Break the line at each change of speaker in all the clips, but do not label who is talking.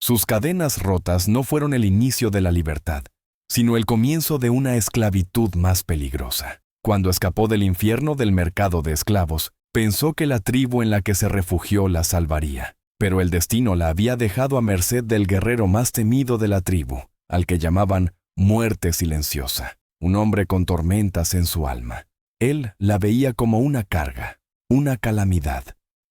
Sus cadenas rotas no fueron el inicio de la libertad, sino el comienzo de una esclavitud más peligrosa. Cuando escapó del infierno del mercado de esclavos, pensó que la tribu en la que se refugió la salvaría. Pero el destino la había dejado a merced del guerrero más temido de la tribu, al que llamaban Muerte Silenciosa, un hombre con tormentas en su alma. Él la veía como una carga, una calamidad.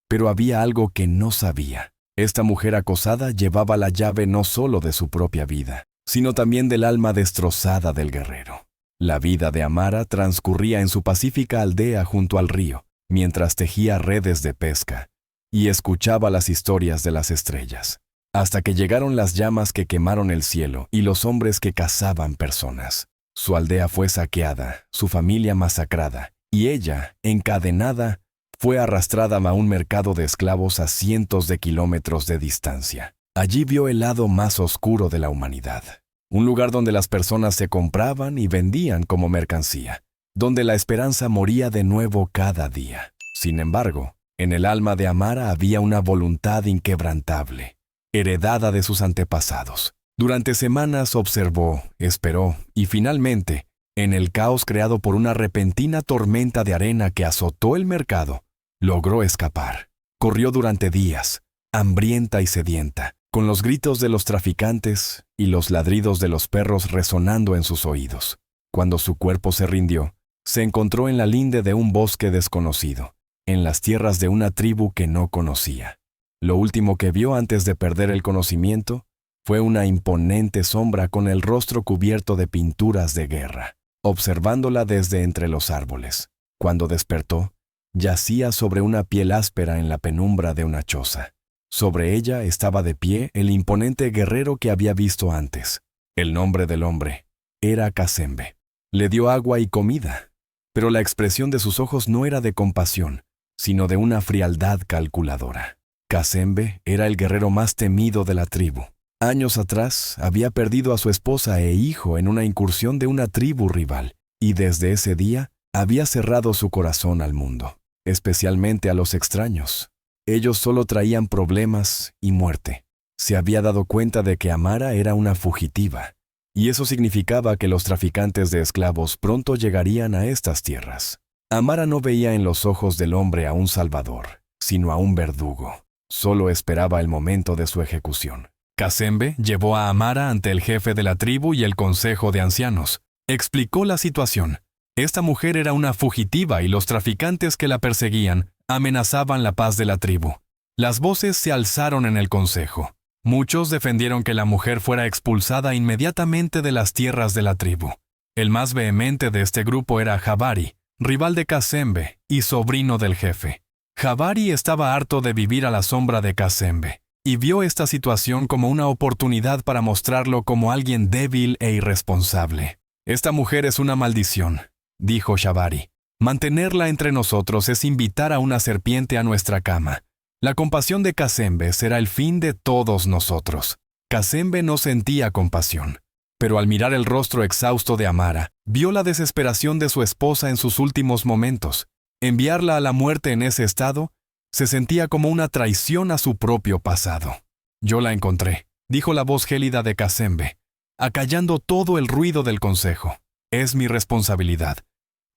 Pero había algo que no sabía. Esta mujer acosada llevaba la llave no solo de su propia vida, sino también del alma destrozada del guerrero. La vida de Amara transcurría en su pacífica aldea junto al río, mientras tejía redes de pesca y escuchaba las historias de las estrellas, hasta que llegaron las llamas que quemaron el cielo y los hombres que cazaban personas. Su aldea fue saqueada, su familia masacrada, y ella, encadenada, fue arrastrada a un mercado de esclavos a cientos de kilómetros de distancia. Allí vio el lado más oscuro de la humanidad, un lugar donde las personas se compraban y vendían como mercancía, donde la esperanza moría de nuevo cada día. Sin embargo, en el alma de Amara había una voluntad inquebrantable, heredada de sus antepasados. Durante semanas observó, esperó y finalmente, en el caos creado por una repentina tormenta de arena que azotó el mercado, logró escapar. Corrió durante días, hambrienta y sedienta, con los gritos de los traficantes y los ladridos de los perros resonando en sus oídos. Cuando su cuerpo se rindió, se encontró en la linde de un bosque desconocido, en las tierras de una tribu que no conocía. Lo último que vio antes de perder el conocimiento fue una imponente sombra con el rostro cubierto de pinturas de guerra, observándola desde entre los árboles. Cuando despertó, yacía sobre una piel áspera en la penumbra de una choza. Sobre ella estaba de pie el imponente guerrero que había visto antes. El nombre del hombre era Cazembe. Le dio agua y comida, pero la expresión de sus ojos no era de compasión, sino de una frialdad calculadora. Cazembe era el guerrero más temido de la tribu. Años atrás había perdido a su esposa e hijo en una incursión de una tribu rival, y desde ese día había cerrado su corazón al mundo, especialmente a los extraños. Ellos solo traían problemas y muerte. Se había dado cuenta de que Amara era una fugitiva, y eso significaba que los traficantes de esclavos pronto llegarían a estas tierras. Amara no veía en los ojos del hombre a un salvador, sino a un verdugo. Solo esperaba el momento de su ejecución. Cazembe llevó a Amara ante el jefe de la tribu y el consejo de ancianos. Explicó la situación. Esta mujer era una fugitiva y los traficantes que la perseguían amenazaban la paz de la tribu. Las voces se alzaron en el consejo. Muchos defendieron que la mujer fuera expulsada inmediatamente de las tierras de la tribu. El más vehemente de este grupo era Jabari, rival de Cazembe y sobrino del jefe. Jabari estaba harto de vivir a la sombra de Cazembe y vio esta situación como una oportunidad para mostrarlo como alguien débil e irresponsable. «Esta mujer es una maldición», dijo Jabari. «Mantenerla entre nosotros es invitar a una serpiente a nuestra cama. La compasión de Cazembe será el fin de todos nosotros». Cazembe no sentía compasión, pero al mirar el rostro exhausto de Amara, vio la desesperación de su esposa en sus últimos momentos. Enviarla a la muerte en ese estado se sentía como una traición a su propio pasado. «Yo la encontré», dijo la voz gélida de Cazembe, acallando todo el ruido del consejo. «Es mi responsabilidad.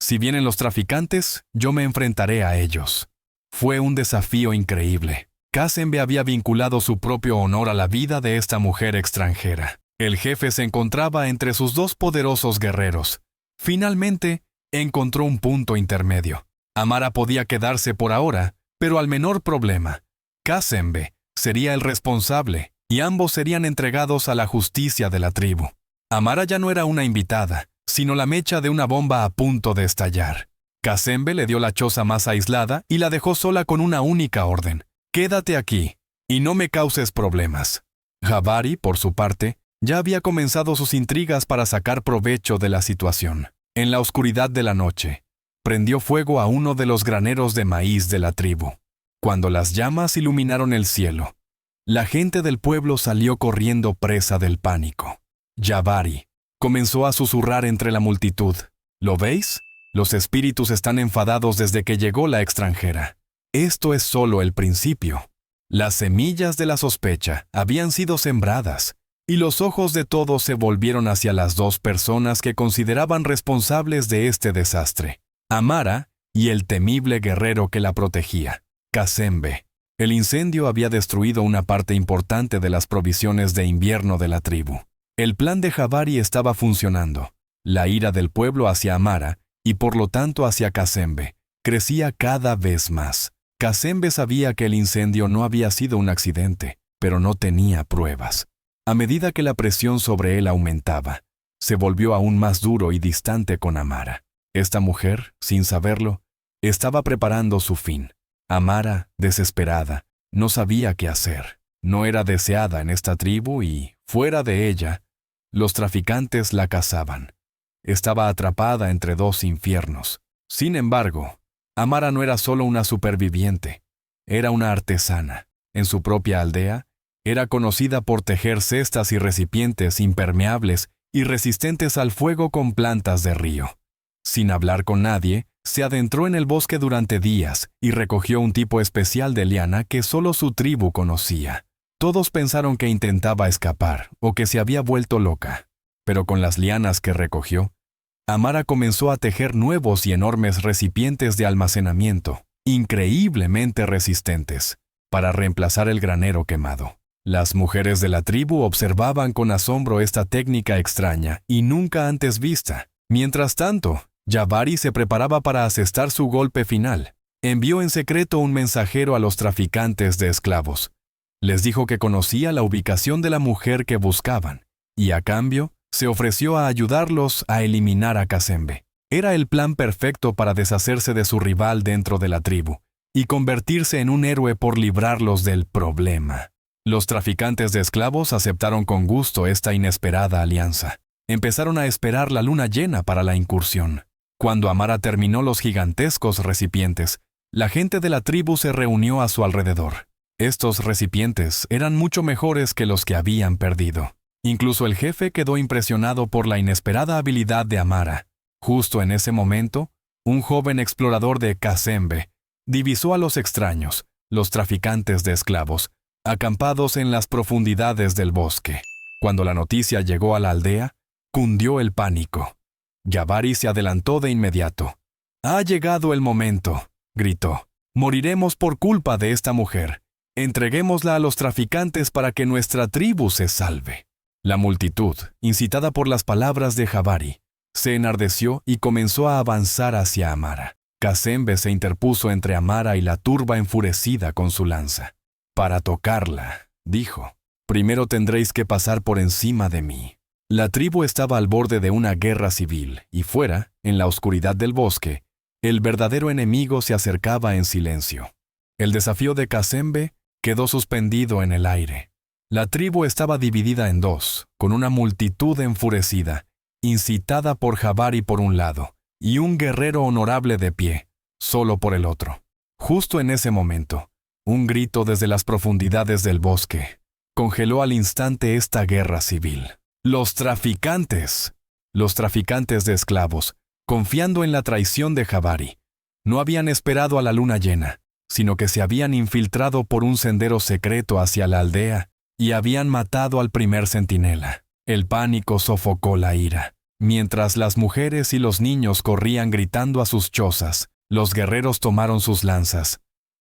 Si vienen los traficantes, yo me enfrentaré a ellos». Fue un desafío increíble. Cazembe había vinculado su propio honor a la vida de esta mujer extranjera. El jefe se encontraba entre sus dos poderosos guerreros. Finalmente, encontró un punto intermedio. Amara podía quedarse por ahora, pero al menor problema. Cazembe sería el responsable, y ambos serían entregados a la justicia de la tribu. Amara ya no era una invitada, sino la mecha de una bomba a punto de estallar. Cazembe le dio la choza más aislada y la dejó sola con una única orden: «Quédate aquí, y no me causes problemas». Jabari, por su parte, ya había comenzado sus intrigas para sacar provecho de la situación. En la oscuridad de la noche, prendió fuego a uno de los graneros de maíz de la tribu. Cuando las llamas iluminaron el cielo, la gente del pueblo salió corriendo presa del pánico. Jabari comenzó a susurrar entre la multitud: «¿Lo veis? Los espíritus están enfadados desde que llegó la extranjera. Esto es solo el principio». Las semillas de la sospecha habían sido sembradas, y los ojos de todos se volvieron hacia las dos personas que consideraban responsables de este desastre: Amara y el temible guerrero que la protegía, Cazembe. El incendio había destruido una parte importante de las provisiones de invierno de la tribu. El plan de Jabari estaba funcionando. La ira del pueblo hacia Amara, y por lo tanto hacia Cazembe, crecía cada vez más. Cazembe sabía que el incendio no había sido un accidente, pero no tenía pruebas. A medida que la presión sobre él aumentaba, se volvió aún más duro y distante con Amara. Esta mujer, sin saberlo, estaba preparando su fin. Amara, desesperada, no sabía qué hacer. No era deseada en esta tribu y, fuera de ella, los traficantes la cazaban. Estaba atrapada entre dos infiernos. Sin embargo, Amara no era solo una superviviente, era una artesana. En su propia aldea, era conocida por tejer cestas y recipientes impermeables y resistentes al fuego con plantas de río. Sin hablar con nadie, se adentró en el bosque durante días y recogió un tipo especial de liana que solo su tribu conocía. Todos pensaron que intentaba escapar o que se había vuelto loca, pero con las lianas que recogió, Amara comenzó a tejer nuevos y enormes recipientes de almacenamiento, increíblemente resistentes, para reemplazar el granero quemado. Las mujeres de la tribu observaban con asombro esta técnica extraña y nunca antes vista. Mientras tanto, Jabari se preparaba para asestar su golpe final. Envió en secreto un mensajero a los traficantes de esclavos. Les dijo que conocía la ubicación de la mujer que buscaban, y a cambio, se ofreció a ayudarlos a eliminar a Cazembe. Era el plan perfecto para deshacerse de su rival dentro de la tribu y convertirse en un héroe por librarlos del problema. Los traficantes de esclavos aceptaron con gusto esta inesperada alianza. Empezaron a esperar la luna llena para la incursión. Cuando Amara terminó los gigantescos recipientes, la gente de la tribu se reunió a su alrededor. Estos recipientes eran mucho mejores que los que habían perdido. Incluso el jefe quedó impresionado por la inesperada habilidad de Amara. Justo en ese momento, un joven explorador de Cazembe divisó a los extraños, los traficantes de esclavos, acampados en las profundidades del bosque. Cuando la noticia llegó a la aldea, cundió el pánico. Jabari se adelantó de inmediato. «Ha llegado el momento», gritó. «Moriremos por culpa de esta mujer. Entreguémosla a los traficantes para que nuestra tribu se salve». La multitud, incitada por las palabras de Jabari, se enardeció y comenzó a avanzar hacia Amara. Cazembe se interpuso entre Amara y la turba enfurecida con su lanza. «Para tocarla», dijo, «primero tendréis que pasar por encima de mí». La tribu estaba al borde de una guerra civil, y fuera, en la oscuridad del bosque, el verdadero enemigo se acercaba en silencio. El desafío de Cazembe quedó suspendido en el aire. La tribu estaba dividida en dos, con una multitud enfurecida, incitada por Jabari por un lado, y un guerrero honorable de pie, solo por el otro. Justo en ese momento, un grito desde las profundidades del bosque congeló al instante esta guerra civil. Los traficantes de esclavos, confiando en la traición de Jabari, no habían esperado a la luna llena, sino que se habían infiltrado por un sendero secreto hacia la aldea y habían matado al primer centinela. El pánico sofocó la ira. Mientras las mujeres y los niños corrían gritando a sus chozas, los guerreros tomaron sus lanzas.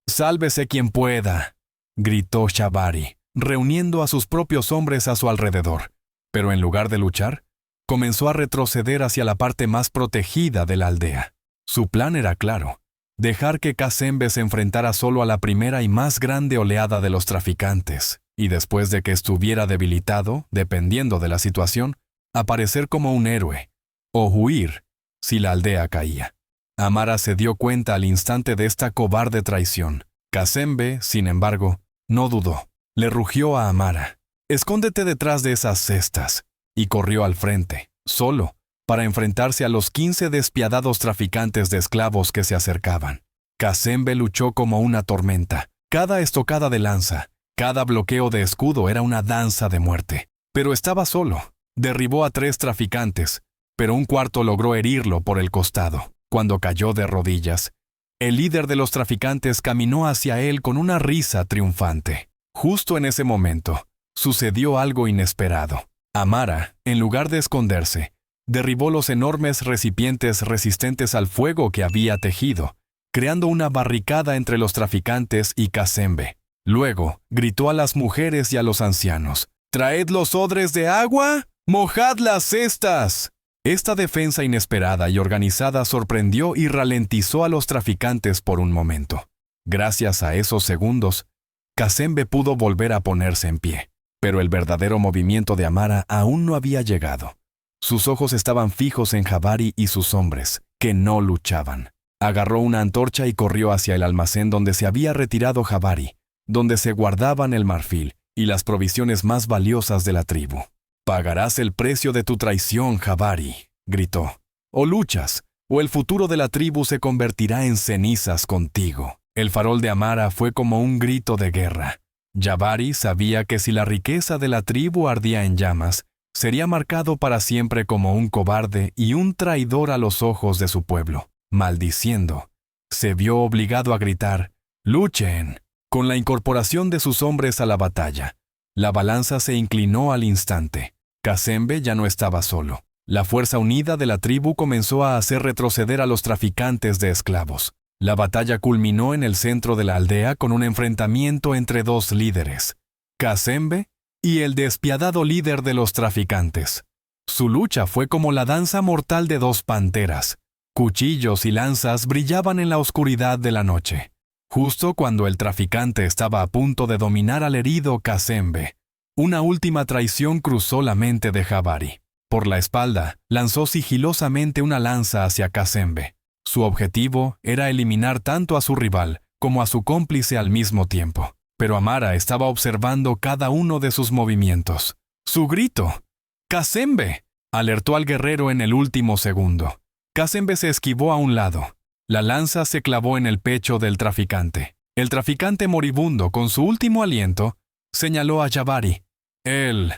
«¡Sálvese quien pueda!», gritó Jabari, reuniendo a sus propios hombres a su alrededor. Pero en lugar de luchar, comenzó a retroceder hacia la parte más protegida de la aldea. Su plan era claro: dejar que Cazembe se enfrentara solo a la primera y más grande oleada de los traficantes, y después de que estuviera debilitado, dependiendo de la situación, aparecer como un héroe, o huir si la aldea caía. Amara se dio cuenta al instante de esta cobarde traición. Cazembe, sin embargo, no dudó. Le rugió a Amara: «Escóndete detrás de esas cestas», y corrió al frente, solo, para enfrentarse a los 15 despiadados traficantes de esclavos que se acercaban. Cazembe luchó como una tormenta. Cada estocada de lanza, cada bloqueo de escudo era una danza de muerte. Pero estaba solo. Derribó a 3 traficantes, pero un cuarto logró herirlo por el costado. Cuando cayó de rodillas, El líder de los traficantes caminó hacia él con una risa triunfante. Justo en ese momento, sucedió algo inesperado. Amara, en lugar de esconderse, derribó los enormes recipientes resistentes al fuego que había tejido, creando una barricada entre los traficantes y Cazembe. Luego, gritó a las mujeres y a los ancianos: «¿Traed los odres de agua? ¡Mojad las cestas!». Esta defensa inesperada y organizada sorprendió y ralentizó a los traficantes por un momento. Gracias a esos segundos, Cazembe pudo volver a ponerse en pie. Pero el verdadero movimiento de Amara aún no había llegado. Sus ojos estaban fijos en Jabari y sus hombres, que no luchaban. Agarró una antorcha y corrió hacia el almacén donde se había retirado Jabari, donde se guardaban el marfil y las provisiones más valiosas de la tribu. «Pagarás el precio de tu traición, Jabari», gritó. «O luchas, o el futuro de la tribu se convertirá en cenizas contigo». El farol de Amara fue como un grito de guerra. Jabari sabía que si la riqueza de la tribu ardía en llamas, sería marcado para siempre como un cobarde y un traidor a los ojos de su pueblo. Maldiciendo, se vio obligado a gritar: «¡Luchen!». Con la incorporación de sus hombres a la batalla, la balanza se inclinó al instante. Cazembe ya no estaba solo. La fuerza unida de la tribu comenzó a hacer retroceder a los traficantes de esclavos. La batalla culminó en el centro de la aldea con un enfrentamiento entre dos líderes, Cazembe y el despiadado líder de los traficantes. Su lucha fue como la danza mortal de dos panteras. Cuchillos y lanzas brillaban en la oscuridad de la noche. Justo cuando el traficante estaba a punto de dominar al herido Cazembe, una última traición cruzó la mente de Jabari. Por la espalda, lanzó sigilosamente una lanza hacia Cazembe. Su objetivo era eliminar tanto a su rival como a su cómplice al mismo tiempo. Pero Amara estaba observando cada uno de sus movimientos. Su grito: «¡Cazembe!», alertó al guerrero en el último segundo. Cazembe se esquivó a un lado. La lanza se clavó en el pecho del traficante. El traficante moribundo, con su último aliento, señaló a Jabari. Él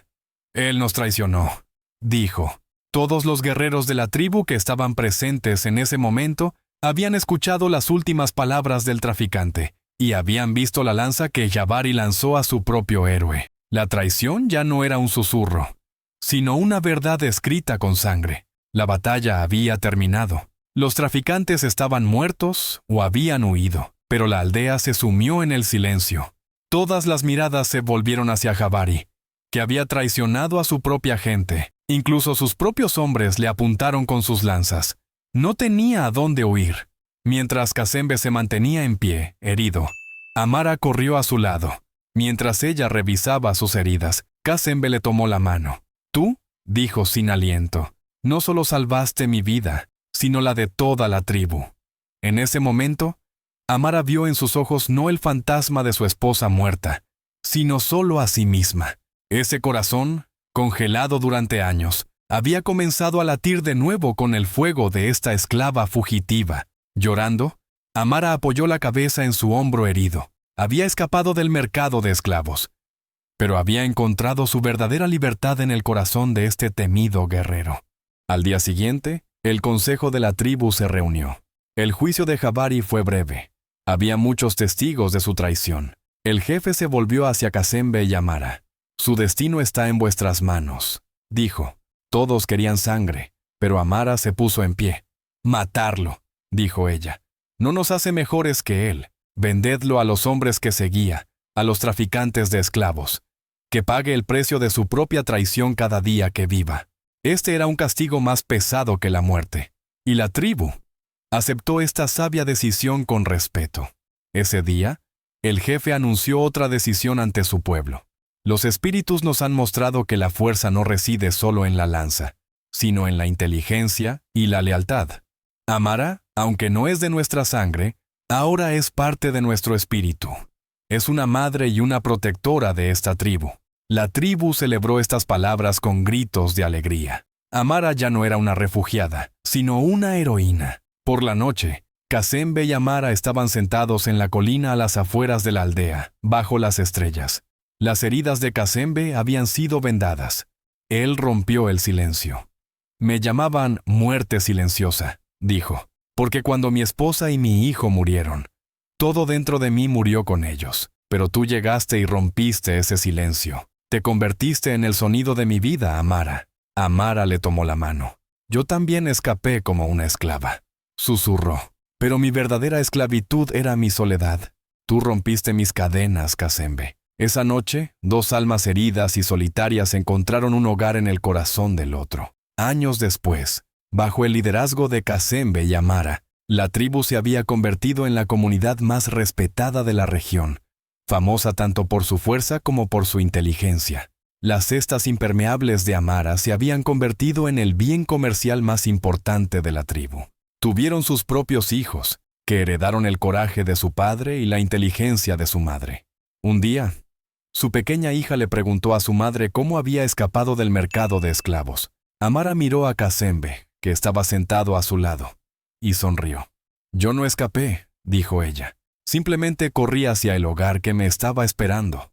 nos traicionó», dijo. Todos los guerreros de la tribu que estaban presentes en ese momento habían escuchado las últimas palabras del traficante y habían visto la lanza que Jabari lanzó a su propio héroe. La traición ya no era un susurro, sino una verdad escrita con sangre. La batalla había terminado. Los traficantes estaban muertos o habían huido, pero la aldea se sumió en el silencio. Todas las miradas se volvieron hacia Jabari, que había traicionado a su propia gente. Incluso sus propios hombres le apuntaron con sus lanzas. No tenía a dónde huir. Mientras Cazembe se mantenía en pie, herido, Amara corrió a su lado. Mientras ella revisaba sus heridas, Cazembe le tomó la mano. «Tú», dijo sin aliento, «no solo salvaste mi vida, sino la de toda la tribu». En ese momento, Amara vio en sus ojos no el fantasma de su esposa muerta, sino solo a sí misma. Ese corazón, congelado durante años, había comenzado a latir de nuevo con el fuego de esta esclava fugitiva. Llorando, Amara apoyó la cabeza en su hombro herido. Había escapado del mercado de esclavos, pero había encontrado su verdadera libertad en el corazón de este temido guerrero. Al día siguiente, el consejo de la tribu se reunió. El juicio de Jabari fue breve. Había muchos testigos de su traición. El jefe se volvió hacia Cazembe y Amara. «Su destino está en vuestras manos», dijo. Todos querían sangre, pero Amara se puso en pie. «Matarlo», dijo ella. «No nos hace mejores que él. Vendedlo a los hombres que seguía, a los traficantes de esclavos. Que pague el precio de su propia traición cada día que viva». Este era un castigo más pesado que la muerte. Y la tribu aceptó esta sabia decisión con respeto. Ese día, el jefe anunció otra decisión ante su pueblo. Los espíritus nos han mostrado que la fuerza no reside solo en la lanza, sino en la inteligencia y la lealtad. Amara, aunque no es de nuestra sangre, ahora es parte de nuestro espíritu. Es una madre y una protectora de esta tribu. La tribu celebró estas palabras con gritos de alegría. Amara ya no era una refugiada, sino una heroína. Por la noche, Cazembe y Amara estaban sentados en la colina a las afueras de la aldea, bajo las estrellas. Las heridas de Cazembe habían sido vendadas. Él rompió el silencio. «Me llamaban muerte silenciosa», dijo. porque cuando mi esposa y mi hijo murieron, todo dentro de mí murió con ellos. Pero tú llegaste y rompiste ese silencio. Te convertiste en el sonido de mi vida, Amara. Amara le tomó la mano. Yo también escapé como una esclava. Susurró. Pero mi verdadera esclavitud era mi soledad. Tú rompiste mis cadenas, Cazembe. Esa noche, dos almas heridas y solitarias encontraron un hogar en el corazón del otro. Años después, bajo el liderazgo de Cazembe y Amara, la tribu se había convertido en la comunidad más respetada de la región, famosa tanto por su fuerza como por su inteligencia. Las cestas impermeables de Amara se habían convertido en el bien comercial más importante de la tribu. Tuvieron sus propios hijos, que heredaron el coraje de su padre y la inteligencia de su madre. Un día, su pequeña hija le preguntó a su madre cómo había escapado del mercado de esclavos. Amara miró a Cazembe, que estaba sentado a su lado, y sonrió. «Yo no escapé», dijo ella. «Simplemente corrí hacia el hogar que me estaba esperando».